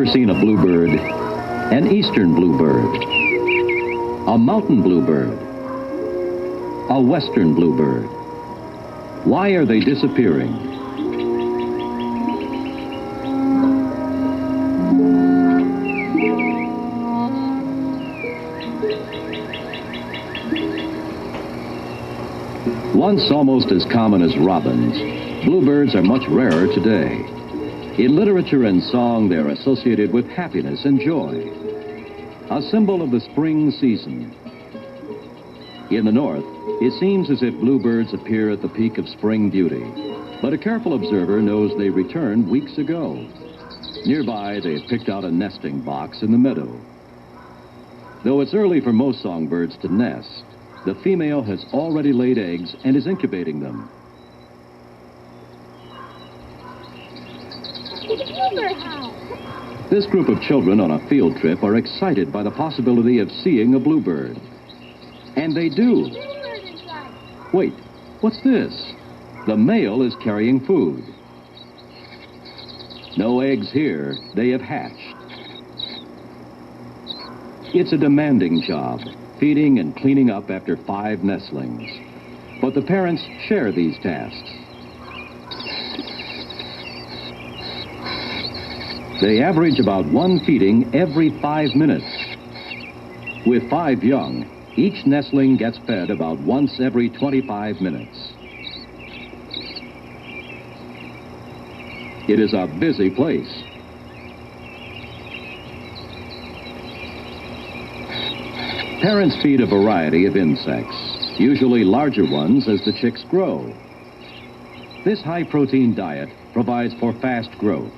ever seen a bluebird? An eastern bluebird, a mountain bluebird, a western bluebird. Why are they disappearing? Once almost as common as robins, bluebirds are much rarer today. In literature and song, they're associated with happiness and joy, a symbol of the spring season. In the north, it seems as if bluebirds appear at the peak of spring beauty, but a careful observer knows they returned weeks ago. Nearby, they've picked out a nesting box in the meadow. Though it's early for most songbirds to nest, the female has already laid eggs and is incubating them. This group of children on a field trip are excited by the possibility of seeing a bluebird. And they do. Wait, what's this? The male is carrying food. No eggs here, they have hatched. It's a demanding job, feeding and cleaning up after 5 nestlings. But the parents share these tasks. They average about 1 feeding every 5 minutes. With 5 young, each nestling gets fed about once every 25 minutes. It is a busy place. Parents feed a variety of insects, usually larger ones as the chicks grow. This high-protein diet provides for fast growth.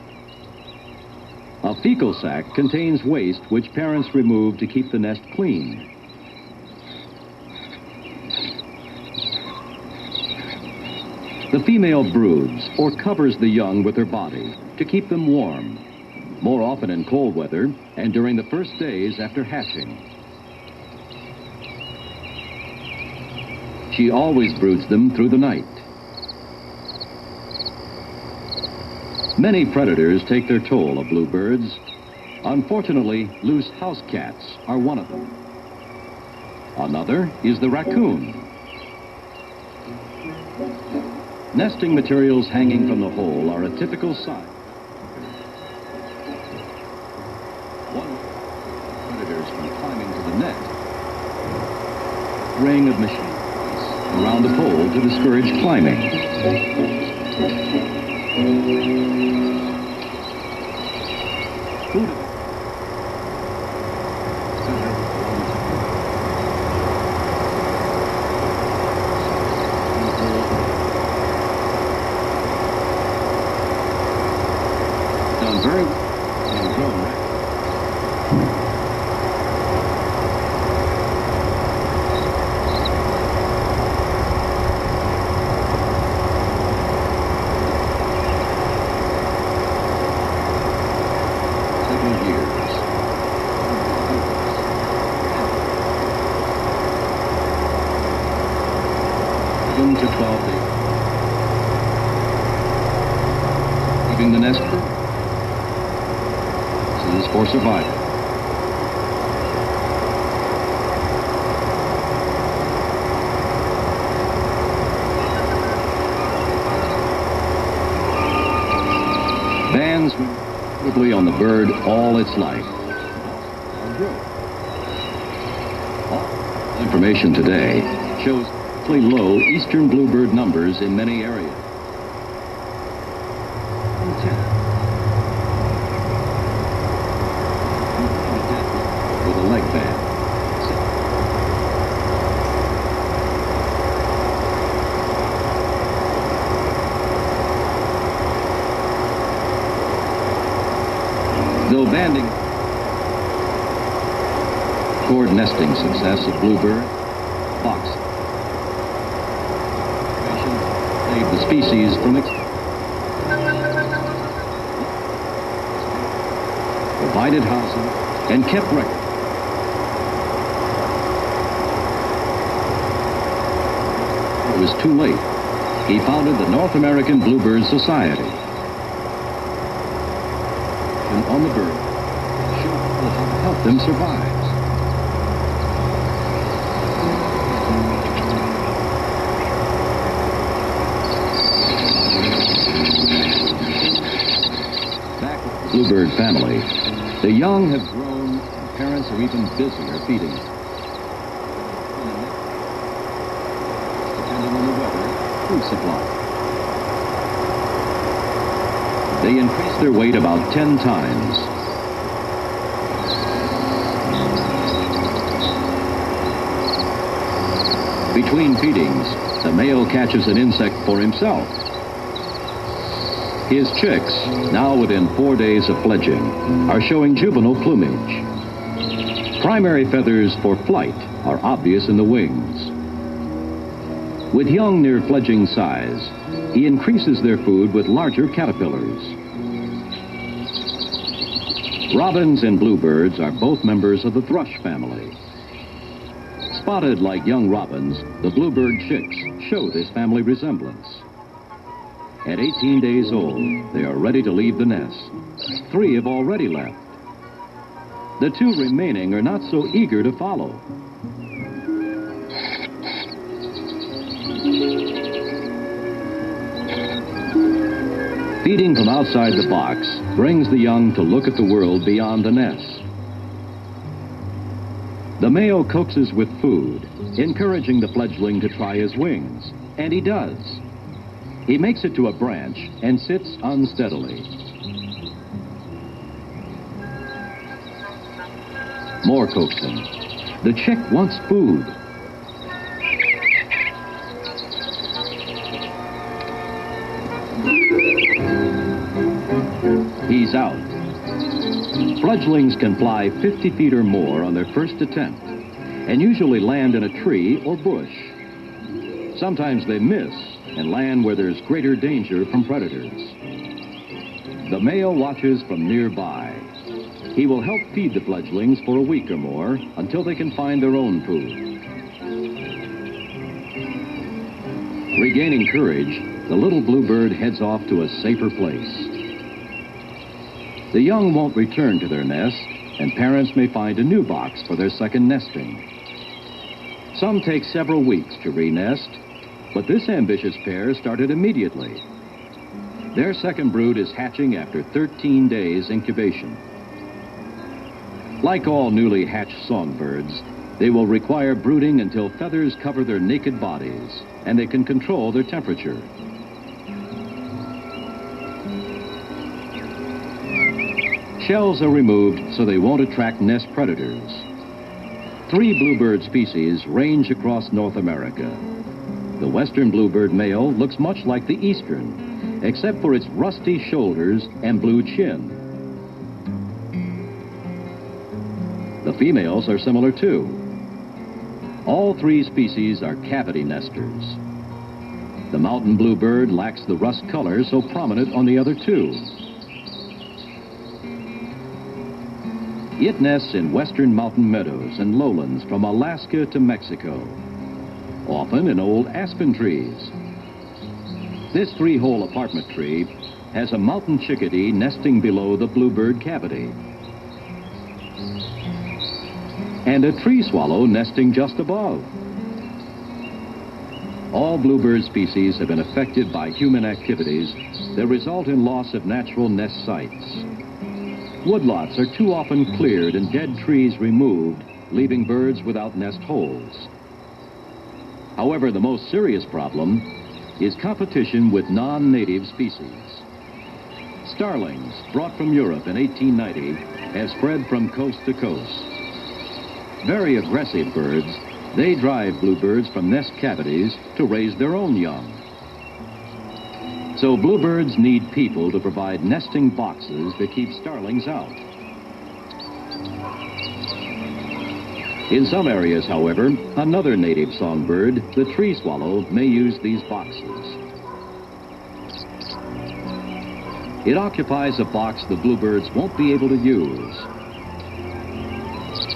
A fecal sac contains waste which parents remove to keep the nest clean. The female broods or covers the young with her body to keep them warm, more often in cold weather and during the first days after hatching. She always broods them through the night. Many predators take their toll of bluebirds. Unfortunately, loose house cats are one of them. Another is the raccoon. Nesting materials hanging from the hole are a typical sign. One predators from climbing to the net. Ring of machines around the pole to discourage climbing. Done very well and grown right. To 12 days. Leaving the nest. This is for survival. Bands probably on the bird all its life. All information today shows low eastern bluebird numbers in many areas. With a leg band. Though banding toward nesting success of bluebird, fox the species from provided housing and kept record. It was too late. He founded the North American Bluebird Society. And on the bird. help them survive. Back with the bluebird family, the young have grown, and parents are even busier feeding them. Depending on the weather, food supply. They increase their weight about 10 times. Between feedings, the male catches an insect for himself. His chicks, now within 4 days of fledging, are showing juvenile plumage. Primary feathers for flight are obvious in the wings. With young near fledging size, he increases their food with larger caterpillars. Robins and bluebirds are both members of the thrush family. Spotted like young robins, the bluebird chicks show this family resemblance. At 18 days old, they are ready to leave the nest. 3 have already left. The 2 remaining are not so eager to follow. Feeding from outside the box brings the young to look at the world beyond the nest. The male coaxes with food, encouraging the fledgling to try his wings, and he does. He makes it to a branch and sits unsteadily. More coaxing. The chick wants food. He's out. Fledglings can fly 50 feet or more on their first attempt and usually land in a tree or bush. Sometimes they miss and land where there's greater danger from predators. The male watches from nearby. He will help feed the fledglings for a week or more until they can find their own food. Regaining courage, the little bluebird heads off to a safer place. The young won't return to their nest, and parents may find a new box for their second nesting. Some take several weeks to re-nest, but this ambitious pair started immediately. Their second brood is hatching after 13 days incubation. Like all newly hatched songbirds, they will require brooding until feathers cover their naked bodies, and they can control their temperature. Shells are removed so they won't attract nest predators. 3 bluebird species range across North America. The western bluebird male looks much like the eastern, except for its rusty shoulders and blue chin. The females are similar too. All 3 species are cavity nesters. The mountain bluebird lacks the rust color so prominent on the other 2. It nests in western mountain meadows and lowlands from Alaska to Mexico, often in old aspen trees. This 3-hole apartment tree has a mountain chickadee nesting below the bluebird cavity, and a tree swallow nesting just above. All bluebird species have been affected by human activities that result in loss of natural nest sites. Woodlots are too often cleared and dead trees removed, leaving birds without nest holes. However, the most serious problem is competition with non-native species. Starlings, brought from Europe in 1890, have spread from coast to coast. Very aggressive birds, they drive bluebirds from nest cavities to raise their own young. So bluebirds need people to provide nesting boxes that keep starlings out. In some areas, however, another native songbird, the tree swallow, may use these boxes. It occupies a box the bluebirds won't be able to use.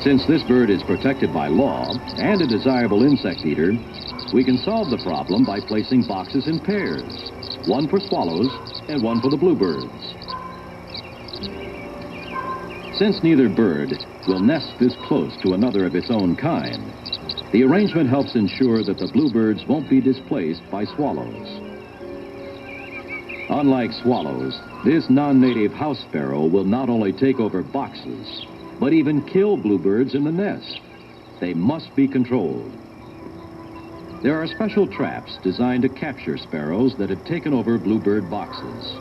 Since this bird is protected by law and a desirable insect eater, we can solve the problem by placing boxes in pairs. One for swallows and one for the bluebirds. Since neither bird, will nest this close to another of its own kind. The arrangement helps ensure that the bluebirds won't be displaced by swallows. Unlike swallows, this non-native house sparrow will not only take over boxes, but even kill bluebirds in the nest. They must be controlled. There are special traps designed to capture sparrows that have taken over bluebird boxes.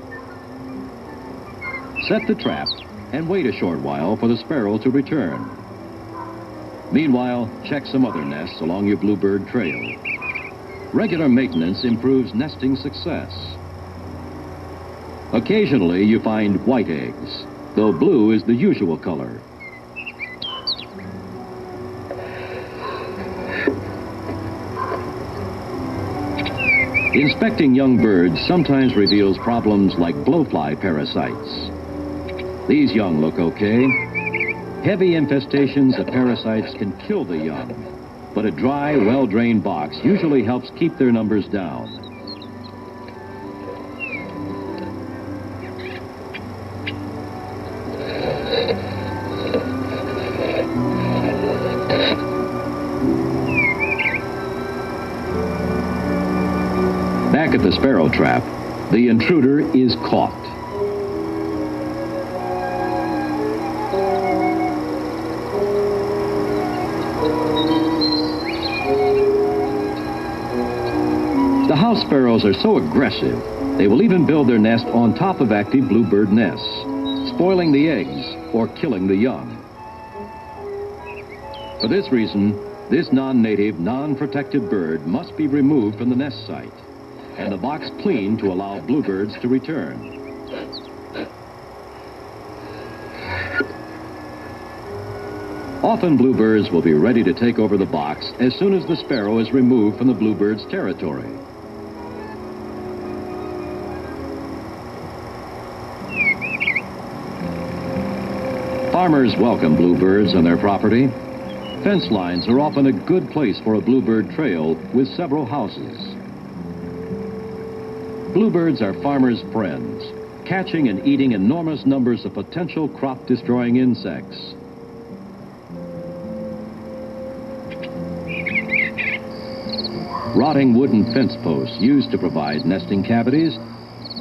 Set the trap and wait a short while for the sparrow to return. Meanwhile, check some other nests along your bluebird trail. Regular maintenance improves nesting success. Occasionally, you find white eggs, though blue is the usual color. Inspecting young birds sometimes reveals problems like blowfly parasites. These young look okay. Heavy infestations of parasites can kill the young, but a dry, well-drained box usually helps keep their numbers down. Back at the sparrow trap, the intruder is caught. The house sparrows are so aggressive, they will even build their nest on top of active bluebird nests, spoiling the eggs or killing the young. For this reason, this non-native, non-protected bird must be removed from the nest site and the box cleaned to allow bluebirds to return. Often bluebirds will be ready to take over the box as soon as the sparrow is removed from the bluebird's territory. Farmers welcome bluebirds on their property. Fence lines are often a good place for a bluebird trail with several houses. Bluebirds are farmers' friends, catching and eating enormous numbers of potential crop-destroying insects. Rotting wooden fence posts used to provide nesting cavities,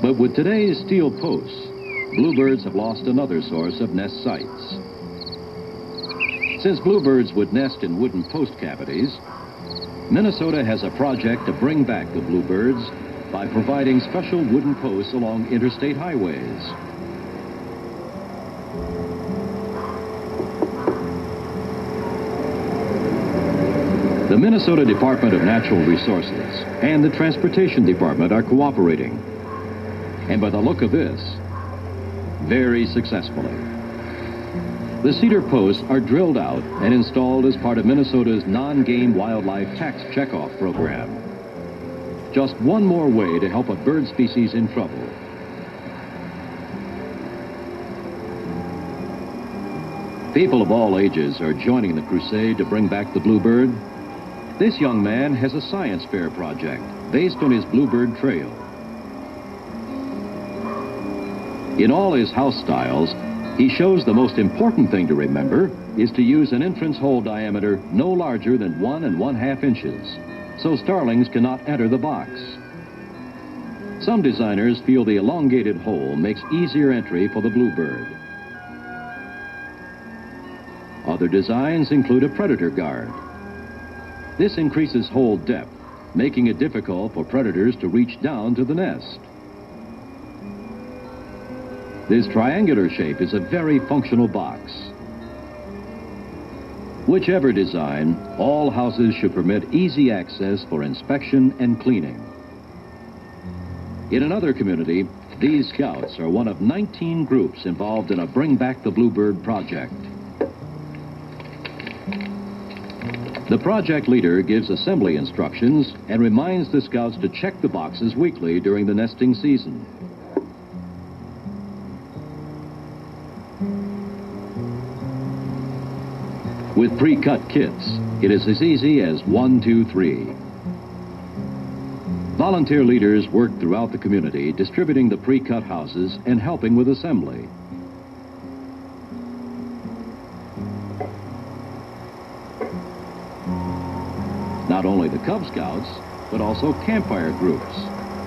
but with today's steel posts, bluebirds have lost another source of nest sites. Since bluebirds would nest in wooden post cavities, Minnesota has a project to bring back the bluebirds by providing special wooden posts along interstate highways. The Minnesota Department of Natural Resources and the Transportation Department are cooperating, and by the look of this, very successfully. The cedar posts are drilled out and installed as part of Minnesota's non-game wildlife tax checkoff program. Just one more way to help a bird species in trouble. People of all ages are joining the crusade to bring back the bluebird. This young man has a science fair project based on his bluebird trail. In all his house styles, he shows the most important thing to remember is to use an entrance hole diameter no larger than 1 1/2 inches, so starlings cannot enter the box. Some designers feel the elongated hole makes easier entry for the bluebird. Other designs include a predator guard. This increases hole depth, making it difficult for predators to reach down to the nest. This triangular shape is a very functional box. Whichever design, all houses should permit easy access for inspection and cleaning. In another community, these scouts are one of 19 groups involved in a Bring Back the Bluebird project. The project leader gives assembly instructions and reminds the scouts to check the boxes weekly during the nesting season. With pre-cut kits, it is as easy as 1, 2, 3. Volunteer leaders work throughout the community, distributing the pre-cut houses and helping with assembly. Not only the Cub Scouts, but also campfire groups,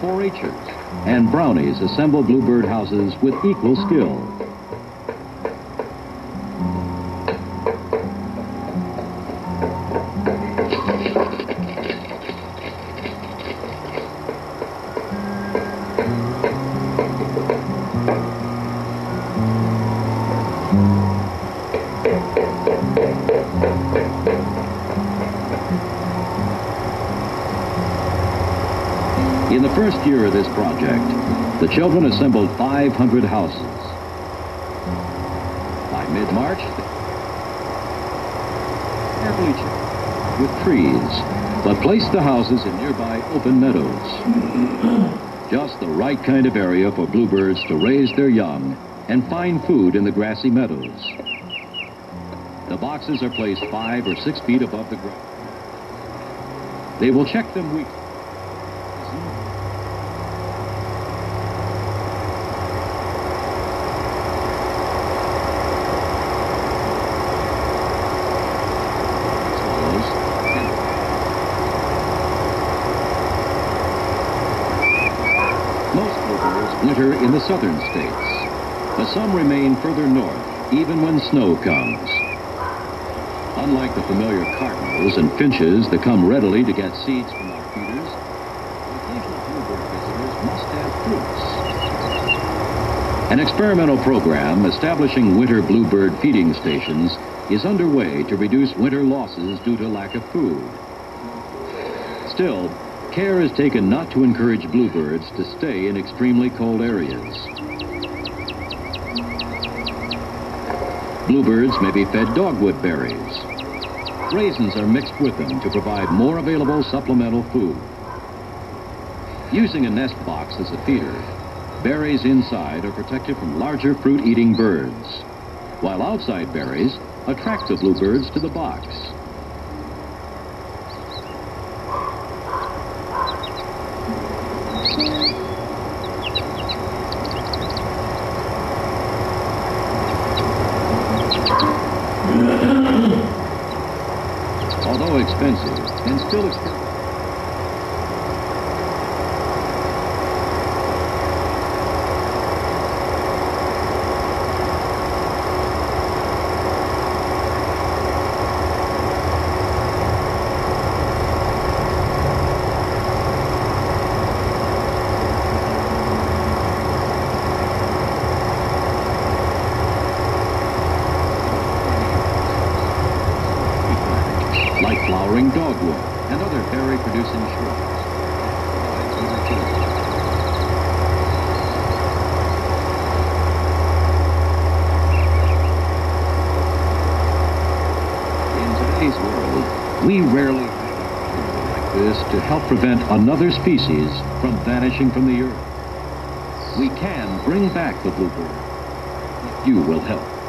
4-H'ers, and brownies assemble bluebird houses with equal skill. In the first year of this project, the children assembled 500 houses. By mid-March, they carefully checked with trees, but placed the houses in nearby open meadows. Just the right kind of area for bluebirds to raise their young and find food in the grassy meadows. The boxes are placed 5 or 6 feet above the ground. They will check them weekly. Winter in the southern states, but some remain further north, even when snow comes. Unlike the familiar cardinals and finches that come readily to get seeds from our feeders, occasional bluebird visitors must have fruits. An experimental program establishing winter bluebird feeding stations is underway to reduce winter losses due to lack of food. Still, care is taken not to encourage bluebirds to stay in extremely cold areas. Bluebirds may be fed dogwood berries. Raisins are mixed with them to provide more available supplemental food. Using a nest box as a feeder, berries inside are protected from larger fruit-eating birds, while outside berries attract the bluebirds to the box. Although expensive and still expensive. Like flowering dogwood and other berry-producing shrubs. In today's world, we rarely have like this to help prevent another species from vanishing from the earth. We can bring back the bluebird if you will help.